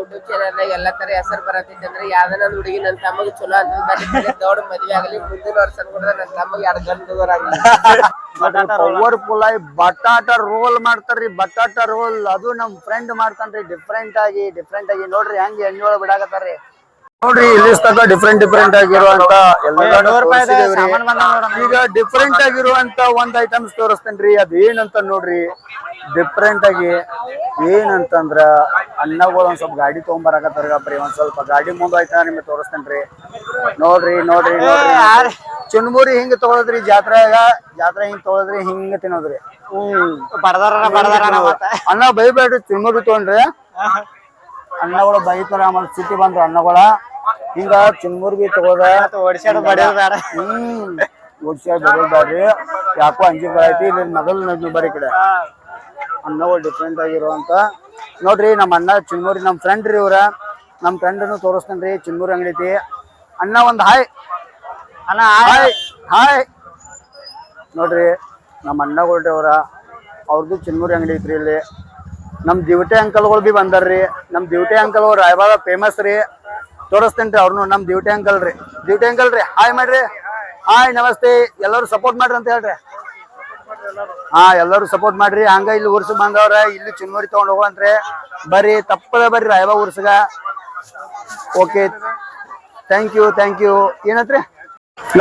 YouTube channel ಎಲ್ಲಾ ತರ ಹೆಸರು ಬರತೈತಿ ಅಂದ್ರೆ ಯಾವ್ದನ ಹುಡುಗಿ ನನ್ನ ತಮ್ಮಗ್ ಚಲೋ ಅಂತ ದೊಡ್ಡ ಮದ್ವೆ ಆಗಲಿ ಮುಂದಿನ ವರ್ಷ ಅನ್ಕೊಂಡ್ರೆ ನನ್ನ ತಮ್ಮಗೆ 2 ಗಂಟೆ ಪವರ್ಫುಲ್ ಆಗಿ ಬಟಾಟ ರೋಲ್ ಮಾಡ್ತಾರ್ರಿ. ಬಟಾಟ ರೋಲ್ ಅದು ನಮ್ ಫ್ರೆಂಡ್ ಮಾಡ್ತಾನ್ರಿ ಡಿಫ್ರೆಂಟ್ ಆಗಿ ನೋಡ್ರಿ ಹೆಂಗ್ ಎಣ್ಣೆ ಒಳಗ್ ಬಿಡಾಕತ್ತಾರ್ರಿ. ನೋಡ್ರಿ ಇಲ್ಲಿ ತನಕ ಡಿಫ್ರೆಂಟ್ ಆಗಿರುವಂತ ಈಗ ಡಿಫ್ರೆಂಟ್ ಆಗಿರುವಂತ ಒಂದ್ ಐಟಮ್ಸ್ ತೋರಿಸ್ತೇನ್ರಿ. ಅದ್ ಏನಂತ ನೋಡ್ರಿ, ಡಿಫ್ರೆಂಟ್ ಆಗಿ ಏನಂತಂದ್ರ ಅನ್ನಗಳು ಒಂದ್ ಸ್ವಲ್ಪ ಗಾಡಿ ತಗೊಂಬರಕತ್ತಾರ. ಒಂದ್ ಸ್ವಲ್ಪ ಗಾಡಿ ಮುಂದೆ ಆಯ್ತಾ ನಿಮ್ಗೆ ತೋರಿಸ್ತೇನ್ರಿ. ನೋಡ್ರಿ ಚುನ್ಮುರಿ ಹಿಂಗ್ ತಗೊಳದ್ರಿ, ಜಾತ್ರೆ ಹಿಂಗ್ ತಗೊಳದ್ರಿ, ಹಿಂಗ್ ತಿನ್ನೋದ್ರಿ. ಅನ್ನ ಬೈಬೇಡ್ರಿ, ಚುನ್ಮುರಿ ತಗೊಂಡ್ರಿ ಅನ್ನಗಳು ಬೈತಾರ. ಆಮೇಲೆ ಸಿಟಿ ಬಂದ್ರು ಅನ್ನಗಳ ಹಿಂಗ ಚುನ್ಮುರಿ ಬಿ ತಗೋದ ಓಡಿಸ್ಯಾಡ ಬಡಿಯೋದಾಡ್ರಿ. ಯಾಕೋ ಅಂಜಿಕೆ ಇಲ್ಲಿ ಮೊದಲು ಬರೀ ಕಡೆ ಅನ್ನಗಳು ಡಿಫ್ರೆಂಟ್ ಆಗಿರುವಂತ ನೋಡ್ರಿ. ನಮ್ಮ ಅಣ್ಣ ಚುನ್ಮುರಿ ನಮ್ ಫ್ರೆಂಡ್ ರೀ ಇವ್ರ. ನಮ್ ಫ್ರೆಂಡ್ನು ತೋರಿಸ್ತೇನ್ರಿ. ಚುನ್ಮುರಿ ಅಂಗಡಿ ಐತಿ. ಅಣ್ಣ ಒಂದ್ ಹಾಯ್ ಅಣ್ಣ. ಹಾಯ್ ನೋಡ್ರಿ ನಮ್ಮ ಅಣ್ಣಗಳ್ರಿ ಅವ್ರದ್ದು ಚುನ್ಮುರಿ ಅಂಗಡಿ ಐತ್ರಿ ಇಲ್ಲಿ. ನಮ್ ದಿವಟೆ ಅಂಕಲ್ಗಳು ಬಿ ಬಂದಾರ್ರಿ. ನಮ್ ದಿವಟೆ ಅಂಕಲ್ ರಾಯಬಾಗ ಫೇಮಸ್ ರೀ. ತೋರಿಸ್ತೇನ್ರಿ ಅವ್ರನ್ನು. ನಮ್ ದಿವಟೆ ಅಂಕಲ್ ರೀ ಹಾಯ್ ಮಾಡ್ರಿ. ಹಾಯ್ ನಮಸ್ತೆ. ಎಲ್ಲರೂ ಸಪೋರ್ಟ್ ಮಾಡ್ರಿ ಅಂತ ಹೇಳ್ರಿ. ಎಲ್ಲರೂ ಸಪೋರ್ಟ್ ಮಾಡ್ರಿ. ಹಂಗ ಇಲ್ಲಿ ಉರ್ಸ್ ಬಂದವ್ರ ಇಲ್ಲಿ ಚುನ್ಮುರಿ ತಗೊಂಡ್ ಹೋಗಂತ್ರಿ. ಬರ್ರಿ ತಪ್ಪದ ಬರ್ರಿ ರಾಯಬಾಗ ಉರ್ಸ್ಗ. Okay thank you. ಏನತ್ರಿ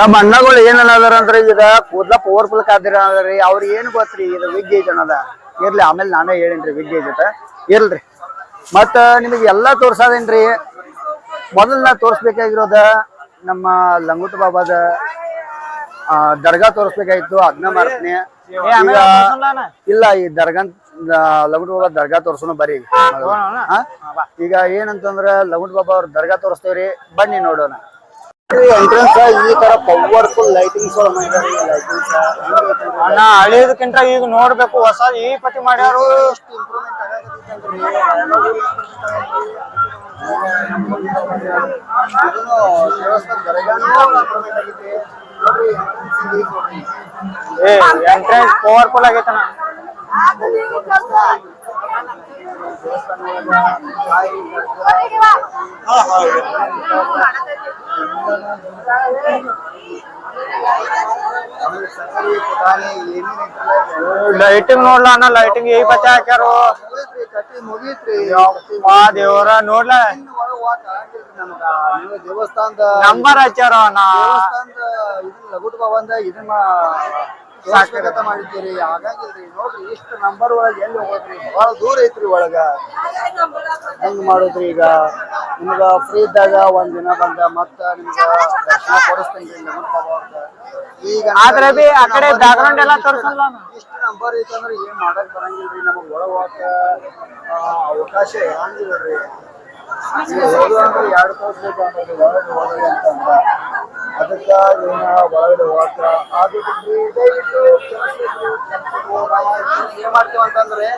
ನಮ್ಮ ಅಣ್ಣಗಳು ಏನದಾರ ಅಂದ್ರೆ ಈಗ ಕೂದ್ಲ ಪವರ್ಫುಲ್ ಕಾದಿರಿ. ಅವ್ರ ಏನ್ ಗೊತ್ತ್ರಿ, ಇದು ವಿಗ್ ಏಜ್ ಅನ್ನೋದ ಇರ್ಲಿ. ಆಮೇಲೆ ನಾನೇ ಹೇಳೇನ್ರಿ ವಿಗ್ ಏಜ್ ಅಂತ ಇರ್ಲ್ರಿ. ಮತ್ತ ನಿಮಗೆ ಎಲ್ಲಾ ತೋರ್ಸದೇನ್ರಿ. ಮೊದಲ್ ನಾ ತೋರ್ಸ್ಬೇಕಾಗಿರೋದ ನಮ್ಮ ಲಂಗುಟ್ ಬಾಬಾದ ದರ್ಗಾ ತೋರ್ಸ್ಬೇಕಾಯ್ತು. ಅದನ್ನ ಮಾಡ್ತೀನಿ. ಇಲ್ಲ ಈ ಲಂಗುಟ್ ಬಾಬಾ ದರ್ಗಾ ತೋರ್ಸೋನು ಬರೀ. ಈಗ ಏನಂತಂದ್ರ ಲಂಗುಟ್ ಬಾಬಾ ಅವ್ರ ದರ್ಗಾ ತೋರಿಸ್ತೇವ್ರಿ. ಬನ್ನಿ ನೋಡೋಣ. ಎಂಟ್ರೆನ್ಸ್ ಈ ತರ ಪವರ್ಫುಲ್ ಲೈಟಿಂಗ್ಸ್ ಹಳೇದಕ್ಕಿಂತ ಈಗ ನೋಡ್ಬೇಕು. ಹೊಸ ಈ ಪತಿ ಮಾಡ್ಯಾರು. ಎಂಟ್ರೆನ್ಸ್ ಪವರ್ಫುಲ್ ಆಗೈತನ. ಲೈಟಿಂಗ್ ನೋಡ್ಲ ಅಣ್ಣ. ಲೈಟಿಂಗ್ ಈ ಪತ್ತೆ ಹಾಕ್ಯಾರು. ದೇವರ ನೋಡ್ಲ ದೇವಸ್ಥಾನದ ನಂಬರ್ ಹಚ್ಚಾರ. ಲಗುಟ್ ಬಾಬಂದ ಇದನ್ನ ಸಾಕ್ಷಾತ್ ಮಾಡಿದ್ದೀರಿ. ಹಾಗಾಗಿಲ್ರಿ ನೋಡ್ರಿ ಇಷ್ಟು ನಂಬರ್ ಒಳಗೆ ಎಲ್ಲಿ ಹೋಗೋದ್ರಿ. ಬಹಳ ದೂರ ಐತ್ರಿ ಒಳಗ. ಹೆಂಗ್ ಮಾಡೋದ್ರಿ. ಈಗ ನಿಮ್ಗ ಫ್ರೀ ಇದ್ದಾಗ ಒಂದ್ ದಿನ ಬಂದ ಮತ್ತ ನಿಮ್ಗ ದರ್ಶನ ಕೊಡಿಸ್ತೇನ್ರಿ ಲಗುಟ್ ಬಾಬಾ ಅವ್ರದ. ಈಗ ಆ ಕಡೆ ಬ್ಯಾಕ್ಗ್ರೌಂಡ್ ಎಲ್ಲ ತೋರ್ಸಲ್ಲ. ಇಷ್ಟು ನಂಬರ್ ಐತಂದ್ರೆ ಏನ್ ಮಾಡಕ್ ಬರಂಗಿಲ್ರಿ. ನಮಗ್ ಒಳಗ್ ಹೋಗಕ ಅವಕಾಶ ಇರಂಗಿಲ್ರಿ. ಹೋದು ಅಂದ್ರೆ 2 ತಾಸು ಬೇಕು ಅನ್ನೋದು ಒಳಗೆ ಹೋದ್ರಿ ಅಂತಂದ್ರ. ಅದಕ್ಕ ಏನ ಒಳಗಡೆ ಹೋಗಕ ಅದು ದಯವಿಟ್ಟು ಏನ್ ಮಾಡ್ತೀವಿ ಅಂತಂದ್ರೆ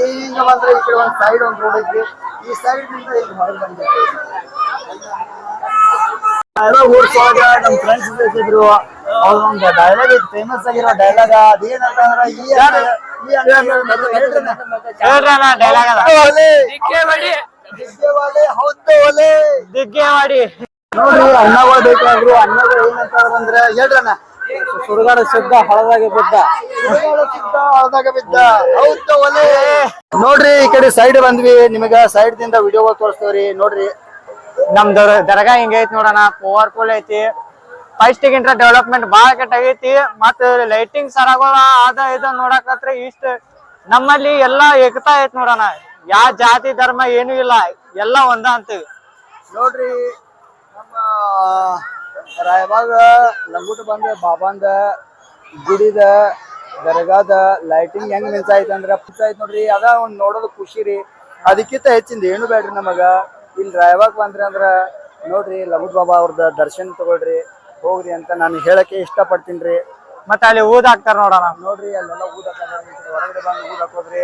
ಈಗ ಬಂದ್ರೆ ಈ ಕಡೆ ಒಂದ್ ಸೈಡ್ ಒಂದ್ ರೋಡ್ ಐತಿ. ಈ ಸೈಡ್ ನಿಂದ ಇಲ್ಲಿ ಹೊರಗೆ ಬಂದ್ಬಿಟ್ಟು ನಮ್ ಫ್ರೆಂಡ್ಸ್ ಬೇಕಿದ್ರು. ಅವ್ರೊಂದು ಡೈಲಾಗ್ ಐತಿ, ಫೇಮಸ್ ಆಗಿರೋ ಡೈಲಾಗ್. ಅದೇನಂತಂದ್ರ ನೋಡ್ರಿ ಅನ್ನಗಳು ಬೇಕಾದ್ರು. ಅನ್ನಗಳು ಏನಂತಂದ್ರ ಹೇಳ್ರಣ್ಣ. ಸುಡುಗಾಡ ಸಿದ್ಧ ಹಳದಾಗ ಬಿದ್ದ ಹೌದು ಒಲೆ. ನೋಡ್ರಿ ಈ ಕಡೆ ಸೈಡ್ ಬಂದ್ವಿ. ನಿಮಗ ಸೈಡ್ ದಿಂದ ವಿಡಿಯೋ ತೋರಿಸ್ತೇವ್ರಿ. ನೋಡ್ರಿ ನಮ್ ದರ್ಗಾ ಹಿಂಗೈತಿ ನೋಡೋಣ. ಪವರ್ಫುಲ್ ಐತಿ. ಫಸ್ಟಿಗಿಂತ ಡೆವಲಪ್ಮೆಂಟ್ ಬಾಳ ಕೆಟ್ಟಾಗೈತಿ. ಮತ್ತ ಲೈಟಿಂಗ್ ಸರಾಗೋಳ ಅದ ಇದ ನೋಡಕತ್ರ ಇಷ್ಟ ನಮ್ಮಲ್ಲಿ ಎಲ್ಲಾ ಏಕತಾ ಐತಿ ನೋಡೋಣ. ಯಾವ ಜಾತಿ ಧರ್ಮ ಏನು ಇಲ್ಲ, ಎಲ್ಲಾ ಒಂದ ಅಂತೀವಿ ನೋಡ್ರಿ. ನಮ್ಮ ರಾಯಬಾಗ ಲಂಗುಟ್ ಬಂದ ಬಾಬಾಂದ ಗುಡಿದ ದರ್ಗಾದ ಲೈಟಿಂಗ್ ಹೆಂಗ್ ಮಿಂಚಾಯ್ತು ಅಂದ್ರ ಐತ್ ನೋಡ್ರಿ. ಅದ ಒಂದ್ ನೋಡೋದು ಖುಷಿ ರೀ. ಅದಕ್ಕಿಂತ ಹೆಚ್ಚಿಂದ ಏನು ಬೇಡ್ರಿ ನಮಗ. ಇಲ್ಲಿ ರಾಯಬಾಗ್ ಬಂದ್ರಿ ಅಂದ್ರ ನೋಡ್ರಿ ಲಂಗುಟ್ ಬಾಬಾ ಅವ್ರದ ದರ್ಶನ ತಗೊಳ್ರಿ, ಹೋಗ್ರಿ ಅಂತ ನಾನು ಹೇಳಕ್ಕೆ ಇಷ್ಟಪಡ್ತೀನಿ. ಮತ್ತೆ ಅಲ್ಲಿ ಊದ್ ಹಾಕ್ತಾರ ನೋಡೋಣ. ನೋಡ್ರಿ ಅಲ್ಲೆಲ್ಲ ಊದ್ ಹಾಕೋದ್ರಿ. ಹೊರಗಡೆ ಬಂದು ಊದ್ ಹಾಕೋದ್ರಿ.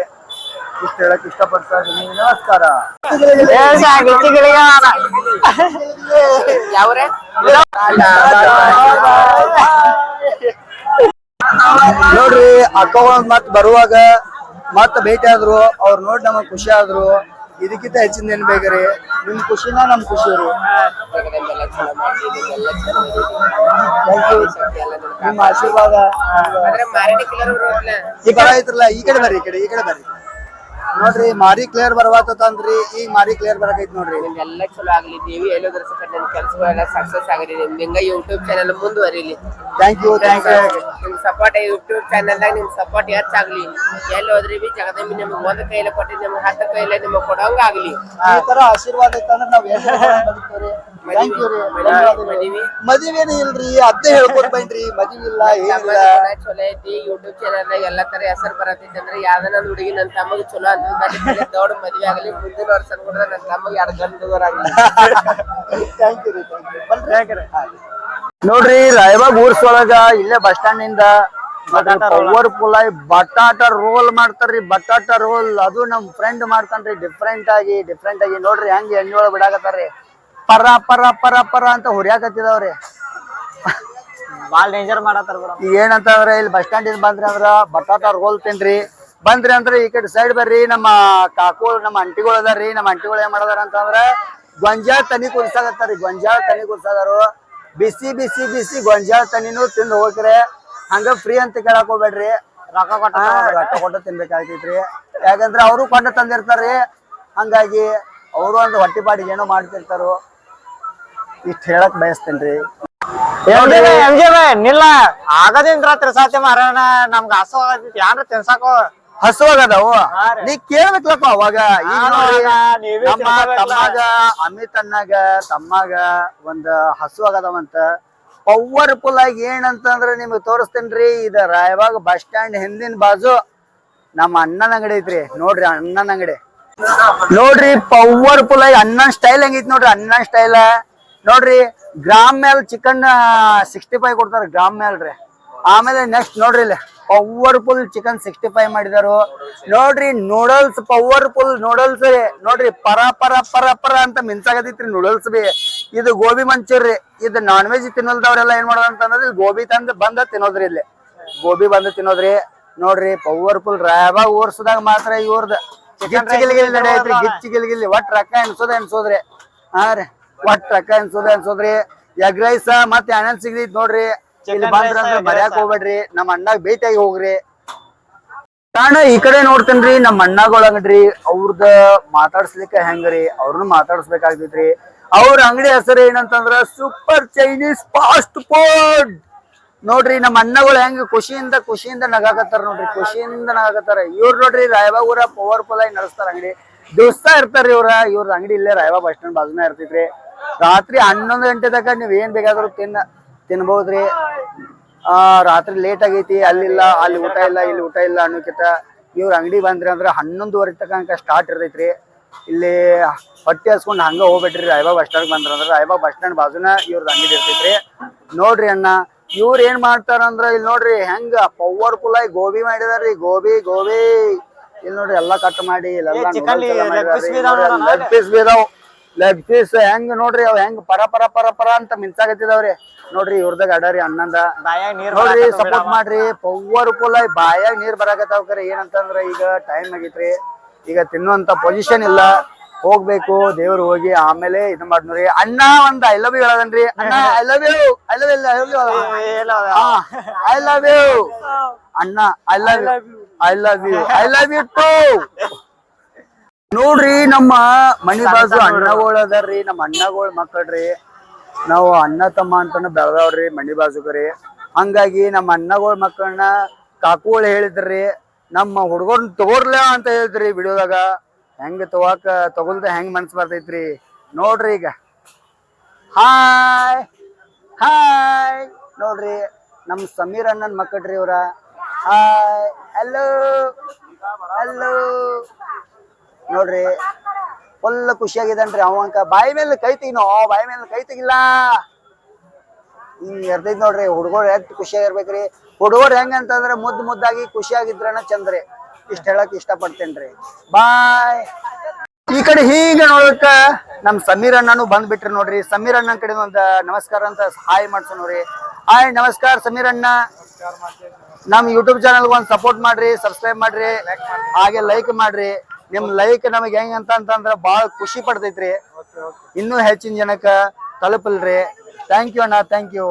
ಇಷ್ಟ ಹೇಳಕ್ ಇಷ್ಟಪಡ್ತಾ ಇದೀನಿ. ನಮಸ್ಕಾರ. ನೋಡ್ರಿ ಅಕ್ಕಗಳು ಮತ್ ಬರುವಾಗ ಮತ್ ಭೇಟಿ ಆದ್ರು. ಅವ್ರು ನೋಡಿ ನಮಗ್ ಖುಷಿ ಆದ್ರು. ಇದಕ್ಕಿಂತ ಹೆಚ್ಚಿನ ಏನ್ ಬೇಕ್ರಿ ನಿಮ್ ಖುಷಿನ ನಮ್ ಖುಷಿ ರೀ ಜಗದಂಬೆಲ್ಲ ಚಲೋ ಮಾಡ್ತಿದ್ದೀವಿ ಎಲ್ಲ ಚಲೋ ನಿಮ್ಮ ಆಶೀರ್ವಾದ ಅಂದ್ರೆ ಮಾರಡಿ ಕಿಲರ್ ರೋಡ್ಲ ಈ ಕಡೆ ಐತ್ರಲ್ಲ ಈ ಕಡೆ ಬರ್ರಿ ಈ ಕಡೆ ಬರ್ರಿ ನೋಡ್ರಿ ಮಾರಿ ಕ್ಲಿಯರ್ ಬರ್ವಾತಂದ್ರಿ ಈಗ ಮಾರಿ ಕ್ಲಿಯರ್ ಬರಕೈತಿ ನೋಡ್ರಿ ನಿಮ್ಗೆಲ್ಲ ಚಲೋ ಆಗ್ಲಿ ದೇವಿ ಎಲ್ಲೋದ್ರ ನಿಮ್ ಕೆಲಸಗಳೆಲ್ಲ ಸಕ್ಸಸ್ ಆಗಲಿ ನಿಮ್ಗೆ ಯೂಟ್ಯೂಬ್ ಚಾನೆಲ್ ಮುಂದುವರಿಲಿ ಥ್ಯಾಂಕ್ ಯು ನಿಮ್ ಸಪೋರ್ಟ್ ಯೂಟ್ಯೂಬ್ ಚಾನೆಲ್ದಾಗ ನಿಮ್ ಸಪೋರ್ಟ್ ಹೆಚ್ಚಾಗ್ಲಿ ಎಲ್ಲಿ ಹೋದ್ರಿ ಬಿ ಜಗದಂಬಿ ನಿಮ್ಗೆ ಒಂದ್ ಕೈಲೆ ಕೊಟ್ಟಿದ್ ನಿಮ್ಗೆ 10 ಕೈಲೆ ನಿಮ್ಗೆ ಕೊಡೋಂಗ ಆಗ್ಲಿ ಈ ತರ ಆಶೀರ್ವಾದ ಇತ್ತಂದ್ರ ನಾವ್ ಥ್ಯಾಂಕ್ ಯು ರೀ ಮದುವೆನೇ ಇಲ್ರಿ ಅದೇ ಹೇಳ್ಕೊಟ್ ಬನ್ರಿ ಮದುವೆ ಇಲ್ಲ ಏನಿಲ್ಲ ಚಲೋ ಐತಿ ಯೂಟ್ಯೂಬ್ ಚಾನೆಲ್ದಾಗ ಎಲ್ಲಾ ತರ ಹೆಸರು ಬರತೈತಿ ಅಂದ್ರೆ ಯಾವ್ದನ ಹುಡುಗಿ ನನ್ ತಮ್ಮಗ್ ಚಲೋ ಅಂತ ದೊಡ್ಡ ಮದ್ವೆ ಆಗಲಿ ಮುಂದಿನ ವರ್ಷ ಅನ್ಕೊಂಡ್ರೆ ನನ್ ತಮ್ಮಗ್ 2 ಗಂಡುಗರಾಗ್ಲಿ ಥ್ಯಾಂಕ್ ಯು ರೀ ನೋಡ್ರಿ ರಾಯಬಾಗ್ ಊರ್ಸೊಳಗ ಇಲ್ಲೇ ಬಸ್ ಸ್ಟಾಂಡ್ ನಿಂದ ಪವರ್ಫುಲ್ ಆಗಿ ಬಟಾಟ ರೋಲ್ ಮಾಡ್ತಾರ್ರಿ ಬಟಾಟ ರೋಲ್ ಅದು ನಮ್ ಫ್ರೆಂಡ್ ಮಾಡ್ತಾನ್ರಿ ಡಿಫ್ರೆಂಟ್ ಆಗಿ ನೋಡ್ರಿ ಹೆಂಗ್ ಎಣ್ಣೆ ಒಳಗ್ ಬಿಡಾಕತ್ತಾರ್ರಿ ಪರ ಪರ ಪರ ಪರ ಅಂತ ಹುರಿಯಾಕತ್ತಿದವ್ರಿ ಬಾಳ್ ಡೇಂಜರ್ ಮಾಡತ್ತಾರ ಏನಂತಂದ್ರೆ ಇಲ್ಲಿ ಬಸ್ ಸ್ಟ್ಯಾಂಡ್ ಇಂದ ಬಂದ್ರಿ ಅಂದ್ರ ಬಟಾಟ ರೋಲ್ ತಿನ್ರಿ ಬಂದ್ರಿ ಅಂದ್ರೆ ಈ ಕಡೆ ಸೈಡ್ ಬರ್ರಿ ನಮ್ಮ ಕಾಕು ನಮ್ಮ ಅಂಟಿಗಳು ಅದಾರ್ರಿ ನಮ್ಮ ಅಂಟಿಗಳು ಏನ್ ಮಾಡದಾರ ಅಂತಂದ್ರ ಗೊಂಜಾಳ ತನಿ ಕುದಿಸಾಕತ್ತಾರ್ರಿ ಗೊಂಜಾಳ ತನಿ ಕುದಿಸದಾರು ಬಿಸಿ ಬಿಸಿ ಬಿಸಿ ಗೊಂಜಾಳ ತನಿನೂ ತಿಂದು ಹೋಗ್ರಿ ಹಂಗ ಫ್ರೀ ಅಂತ ಕೇಳಕ್ ಹೋಗ್ಬೇಡ್ರಿ ರೊಕ್ಕ ಕೊಟ್ಟು ತಿನ್ಬೇಕಾಗ್ತೈತ್ರಿ ಯಾಕಂದ್ರ ಅವರು ಕೊಂಡ ತಂದಿರ್ತಾರ್ರಿ ಹಂಗಾಗಿ ಅವರು ಒಂದು ಹೊಟ್ಟಿ ಪಾಡಿಗೆ ಏನೋ ಮಾಡ್ತಿರ್ತಾರೋ ಇಷ್ಟ ಹೇಳಕ್ ಬಯಸ್ತೇನ್ರಿ ನಿಲ್ಲ ಆಗದಿಂದ ರಾತ್ರಿ ಸಾಧ್ಯ ಮಾರಣ ನಮ್ಗ ಹಸು ಆಗತೈತಿ ಯಾನ್ರ ತಿನ್ಸಾಕೋ ಹಸುವಾಗದವು ನೀ ಕೇಳ್ಬೇಕಪ್ಪ ಅವಾಗ ನಮ್ಮ ತಮ್ಮಗ ಅಮಿತ್ ಅಣ್ಣಗ ತಮ್ಮಗ ಒಂದ್ ಹಸು ಆಗದವಂತ ಪವರ್ಫುಲ್ ಆಗಿ ಏನಂತಂದ್ರ ನಿಮ್ಗೆ ತೋರಿಸ್ತೇನ್ರಿ ಇದ ರಾಯಬಾಗ್ ಬಸ್ ಸ್ಟ್ಯಾಂಡ್ ಹಿಂದಿನ ಬಾಜು ನಮ್ಮ ಅಣ್ಣನ ಅಂಗಡಿ ಐತ್ರಿ ನೋಡ್ರಿ ಅಣ್ಣನ ಅಂಗಡಿ ನೋಡ್ರಿ ಪವರ್ಫುಲ್ ಆಗಿ ಅಣ್ಣನ್ ಸ್ಟೈಲ್ ಹೆಂಗೈತಿ ನೋಡ್ರಿ ಅಣ್ಣನ್ ಸ್ಟೈಲ್ ನೋಡ್ರಿ ಗ್ರಾಮ್ ಮೇಲ್ ಚಿಕನ್ 65 ಕೊಡ್ತಾರ ಗ್ರಾಮ್ ಮೇಲ್ರಿ ಆಮೇಲೆ ನೆಕ್ಸ್ಟ್ ನೋಡ್ರಿ ಇಲ್ಲಿ ಪವರ್ಫುಲ್ ಚಿಕನ್ 65 ಮಾಡಿದಾರು ನೋಡ್ರಿ ನೂಡಲ್ಸ್ ಪವರ್ಫುಲ್ ನೂಡಲ್ಸ್ ನೋಡ್ರಿ ಪರ ಪರ ಪರ ಪರ ಅಂತ ಮಿನ್ಸಾಗತೈತ್ರಿ ನೂಡಲ್ಸ್ ಬಿ ಇದು ಗೋಬಿ ಮಂಚೂರಿ ಇದು ನಾನ್ ವೆಜ್ ತಿನ್ನಲ್ದವ್ರೆಲ್ಲ ಏನ್ ಮಾಡೋದು ಅಂತಂದ್ರೆ ಗೋಬಿ ತಂದ್ ಬಂದ ತಿನ್ನೋದ್ರಿ ಇಲ್ಲಿ ಗೋಬಿ ಬಂದು ತಿನ್ನೋದ್ರಿ ನೋಡ್ರಿ ಪವರ್ಫುಲ್ ರಾಯಬಾಗ್ ಊರ್ಸದಾಗ ಮಾತ್ರ ಇವ್ರದ್ ಗಿಚ್ಚಿಗಿಲ್ಗಿಲ್ ನಡೆಯೈತ್ರಿ ಗಿಚ್ಚಿಗಿಲ್ಗಿಲ್ಲಿ ಒಟ್ ರೊಕ್ಕ ಎನ್ಸೋದ್ರಿ ಹಾ ರೀ ಒಟ್ ರೊಕ್ಕ ಎನ್ಸೋದ್ರಿ ಎಗ್ ರೈಸ್ ಮತ್ತೆ ಏನೇನ್ ಸಿಗ್ತೈತಿ ನೋಡ್ರಿ ಇಲ್ಲಿ ಬಂದ್ರಂದ್ರ ಮರ್ಯಾಕ್ ಹೋಗ್ಬೇಡ್ರಿ ನಮ್ಮ ಅಣ್ಣಾಗ ಭೇಟಿಯಾಗಿ ಹೋಗ್ರಿ ಕಾರಣ ಈ ಕಡೆ ನೋಡ್ತೇನ್ರಿ ನಮ್ಮ ಅಣ್ಣಗೊಳಗಡ್ರಿ ಅವ್ರದ ಮಾತಾಡ್ಸ್ಲಿಕ್ಕೆ ಹೆಂಗ್ರಿ ಅವ್ರನ್ನ ಮಾತಾಡ್ಸ್ಬೇಕಾಗ್ತೈತ್ರಿ ಅವ್ರ ಅಂಗಡಿ ಹೆಸರು ಏನಂತಂದ್ರ ಸೂಪರ್ ಚೈನೀಸ್ ಫಾಸ್ಟ್ ಫುಡ್ ನೋಡ್ರಿ ನಮ್ಮ ಅಣ್ಣಗಳು ಹೆಂಗ್ ಖುಷಿಯಿಂದ ನಗಾಕತ್ತಾರ ನೋಡ್ರಿ ಖುಷಿಯಿಂದ ನಗಾಕತ್ತಾರ ಇವ್ರು ನೋಡ್ರಿ ರಾಯಬಾಗ್ ಊರ ಪವರ್ಫುಲ್ ಆಗಿ ನಡೆಸ್ತಾರ ಅಂಗಡಿ ದಿವಸ ಇರ್ತಾರ್ರಿ ಇವ್ರ ಅಂಗಡಿ ಇಲ್ಲೇ ರಾಯಬಾಗ್ ಬಸ್ ಸ್ಟ್ಯಾಂಡ್ ಬಾಜುನ ಇರ್ತೈತ್ರಿ ರಾತ್ರಿ 11 ಗಂಟೆ ತನಕ ನೀವ್ ಏನ್ ಬೇಕಾದ್ರೂ ತಿನ್ಬಹುದ್ರಿ ರಾತ್ರಿ ಲೇಟ್ ಆಗೈತಿ ಅಲ್ಲಿಲ್ಲ ಅಲ್ಲಿ ಊಟ ಇಲ್ಲ ಇಲ್ಲಿ ಊಟ ಇಲ್ಲ ಅನ್ನೋಕಿತ ಇವ್ರ ಅಂಗಡಿ ಬಂದ್ರಿ ಅಂದ್ರ 11:30 ತನಕ ಸ್ಟಾರ್ಟ್ ಇರ್ತೈತ್ರಿ ಇಲ್ಲಿ ಹೊಟ್ಟೆ ಹಸ್ಕೊಂಡ್ ಹಂಗ ಹೋಗ್ಬೇಡ್ರಿ ರಾಯಬಾಗ್ ಬಸ್ ಸ್ಟ್ಯಾಂಡ್ ಬಂದ್ರಂದ್ರ ರಾಯಬಾಗ್ ಬಸ್ ಸ್ಟ್ಯಾಂಡ್ ಬಾಜುನ ಇವ್ರದ್ ಅಂಗಡಿ ಇರ್ತೈತ್ರಿ ನೋಡ್ರಿ ಅಣ್ಣ ಇವ್ರ ಏನ್ ಮಾಡ್ತಾರಂದ್ರ ಇಲ್ಲಿ ನೋಡ್ರಿ ಹೆಂಗ ಪವರ್ಫುಲ್ ಆಗಿ ಗೋಬಿ ಮಾಡಿದಾರ್ರಿ ಗೋಬಿ ಇಲ್ಲಿ ನೋಡ್ರಿ ಎಲ್ಲಾ ಕಟ್ ಮಾಡಿ ಲೆಗ್ ಪೀಸ್ ಹೆಂಗ್ ನೋಡ್ರಿ ಅವ್ ಹೆಂಗ್ ಪರ ಪರ ಪರ ಪರ ಅಂತ ಮಿನ್ಸಾಗತ್ತಿದವ್ರಿ ನೋಡ್ರಿ ಇವ್ರದಾಗ ಅಡರಿ ಅಣ್ಣಂದ ನೋಡ್ರಿ ಸಪೋರ್ಟ್ ಮಾಡ್ರಿ ಪವರ್ಫುಲ್ ಆಗಿ ಬಾಯಾಗ ನೀರ್ ಬರಾಕತ್ತಾವ್ರಿ ಏನಂತಂದ್ರ ಈಗ ಟೈಮ್ ಆಗೈತ್ರಿ ಈಗ ತಿನ್ನುವಂತ ಪೊಸಿಷನ್ ಇಲ್ಲ ಹೋಗ್ಬೇಕು ದೇವ್ರು ಹೋಗಿ ಆಮೇಲೆ ಇದು ಮಾಡ್ರಿ ಅಣ್ಣ ಒಂದ್ ಐ ಲವ್ ಯು ಹೇಳದನ್ರಿ ಅಣ್ಣ ಐ ಲವ್ ಯು ಅಣ್ಣ ಐ ಲವ್ ಯು ಟು ನೋಡ್ರಿ ನಮ್ಮ ಮನಿ ಬಾಜು ಅಣ್ಣಗಳು ಅದಾರ್ರಿ ನಮ್ಮ ಅಣ್ಣಗಳ ಮಕ್ಕಳ್ರಿ ನಾವು ಅಣ್ಣ ತಮ್ಮ ಅಂತಾನ ಬೆಳಗಾವ್ರಿ ಮನಿ ಬಾಜುಗರಿ ಹಂಗಾಗಿ ನಮ್ಮ ಅಣ್ಣಗಳ ಮಕ್ಕಳನ್ನ ಕಾಕುಗಳು ಹೇಳಿದ್ರಿ ನಮ್ಮ ಹುಡುಗರ್ನ ತಗೋರ್ಲ ಅಂತ ಹೇಳಿದ್ರಿ ವಿಡಿಯೋದಾಗ ಹೆಂಗ ತಗೊಳ್ದ ಹೆಂಗ್ ಮನ್ಸ್ ಬರ್ತೈತ್ರಿ ನೋಡ್ರಿ ಈಗ ಹಾಯ್ ನೋಡ್ರಿ ನಮ್ ಸಮೀರ್ ಅಣ್ಣನ್ ಮಕ್ಕಳ್ರಿ ಇವ್ರ ಹಾಯ್ ಹಲೋ ನೋಡ್ರಿ ಫುಲ್ ಖುಷಿಯಾಗಿದನ್ರಿ ಅವಂಕ ಬಾಯಿ ಮೇಲೆ ಕೈ ತೆಗಿನೋ ಬಾಯಿ ಮೇಲೆ ಕೈ ತೆಗಿಲ್ಲ ಹಿಂಗ್ ಇರ್ತೈತಿ ನೋಡ್ರಿ ಹುಡುಗರು ಎಷ್ಟು ಖುಷಿಯಾಗಿರ್ಬೇಕ್ರಿ ಹುಡುಗರು ಹೆಂಗಂತಂದ್ರೆ ಮುದ್ದಾಗಿ ಖುಷಿಯಾಗಿದ್ರನ ಚಂದ್ರಿ ಇಷ್ಟ ಹೇಳಕ್ ಇಷ್ಟಪಡ್ತೇನ್ರಿ ಬಾಯ್ ಈ ಕಡೆ ಹೀಗೆ ನೋಡಕ್ಕ ನಮ್ ಸಮೀರ್ ಅಣ್ಣನು ಬಂದ್ಬಿಟ್ರಿ ನೋಡ್ರಿ ಸಮೀರ್ ಅಣ್ಣನ ಕಡೆ ಒಂದ್ ನಮಸ್ಕಾರ ಅಂತ ಹಾಯ್ ಮಾಡ್ಸೋಣ್ರಿ ಹಾಯ್ ನಮಸ್ಕಾರ ಸಮೀರ್ ಅಣ್ಣ ನಮ್ ಯೂಟ್ಯೂಬ್ ಚಾನಲ್ ಒಂದ್ ಸಪೋರ್ಟ್ ಮಾಡ್ರಿ ಸಬ್ಸ್ಕ್ರೈಬ್ ಮಾಡ್ರಿ ಹಾಗೆ ಲೈಕ್ ಮಾಡ್ರಿ ನಿಮ್ ಲೈಕ್ ನಮಗ್ ಹೆಂಗ್ ಅಂತಂದ್ರ ಬಾಳ ಖುಷಿ ಪಡ್ತೈತ್ರಿ. ಇನ್ನೂ ಹೆಚ್ಚಿನ ಜನಕ್ಕ ತಲುಪಲ್ರಿ. ಥ್ಯಾಂಕ್ ಯು ಅಣ್ಣ, ಥ್ಯಾಂಕ್ ಯು.